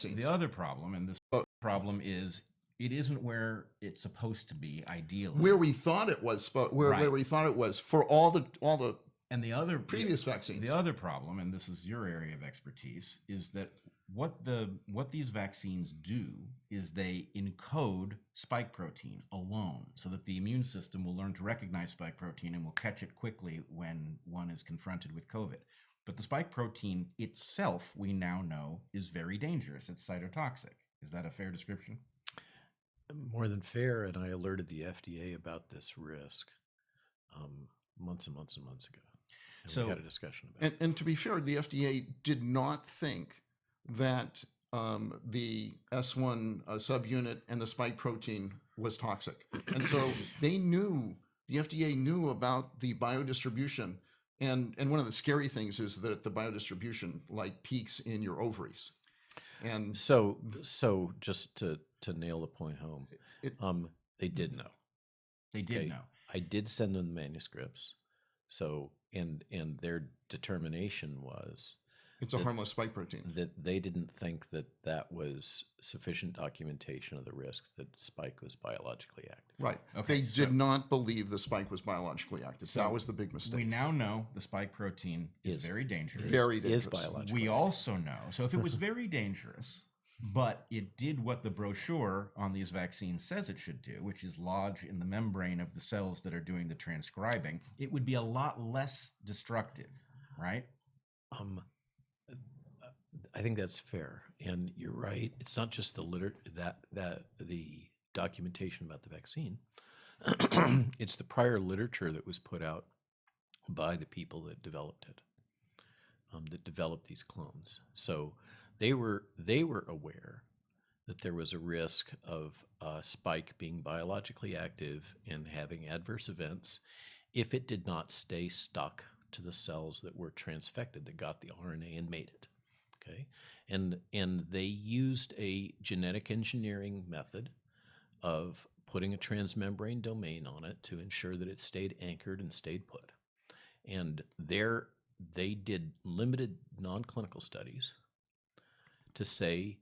vaccines. The other problem, and this problem is, it isn't where it's supposed to be ideally. Where we thought it was, where we thought it was for all the and the other previous vaccines. The other problem, and this is your area of expertise, is that what these vaccines do is they encode spike protein alone, so that the immune system will learn to recognize spike protein and will catch it quickly when one is confronted with COVID. But the spike protein itself, we now know, is very dangerous. It's cytotoxic. Is that a fair description? More than fair, and I alerted the FDA about this risk months and months and months ago. And So we had a discussion about it. And to be fair, the FDA did not think that the S1 subunit and the spike protein was toxic. And so the FDA knew about the biodistribution. And one of the scary things is that the biodistribution like peaks in your ovaries. And So just to nail the point home, they did know. they did Okay. know. I did send them the manuscripts. So and their determination was it's a harmless spike protein. that they didn't think that was sufficient documentation of the risk that spike was biologically active. Right. Okay, They did not believe the spike was biologically active. So that was the big mistake. We now know the spike protein is Is- very dangerous. Very dangerous. Is biologically We active. also know, so if it was very dangerous, but it did what the brochure on these vaccines says it should do, which is lodge in the membrane of the cells that are doing the transcribing, it would be a lot less destructive, right? I think that's fair, and you're right. It's not just the the documentation about the vaccine. It's the prior literature that was put out by the people that developed it, that developed these clones. So they were aware that there was a risk of spike being biologically active and having adverse events if it did not stay stuck to the cells that were transfected, that got the RNA and made it. Okay, and they used a genetic engineering method of putting a transmembrane domain on it to ensure that it stayed anchored and stayed put. And they did limited non-clinical studies to say,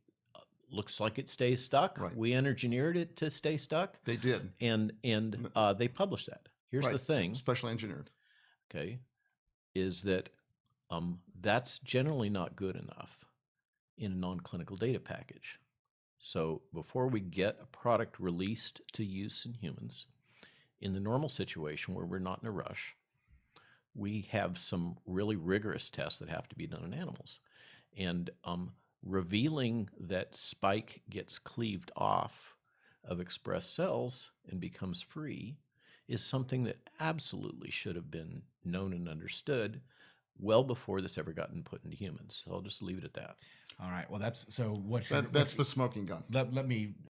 looks like it stays stuck. Right. We engineered it to stay stuck. They did. And they published that. Here's the Right. thing. Specially engineered. Okay, is that that's generally not good enough in a non-clinical data package. So before we get a product released to use in humans, in the normal situation where we're not in a rush, we have some really rigorous tests that have to be done in animals. And revealing that spike gets cleaved off of expressed cells and becomes free is something that absolutely should have been known and understood well before this ever gotten put into humans. So I'll just leave it at that. All right. Well, that's so. That's the smoking gun. Let me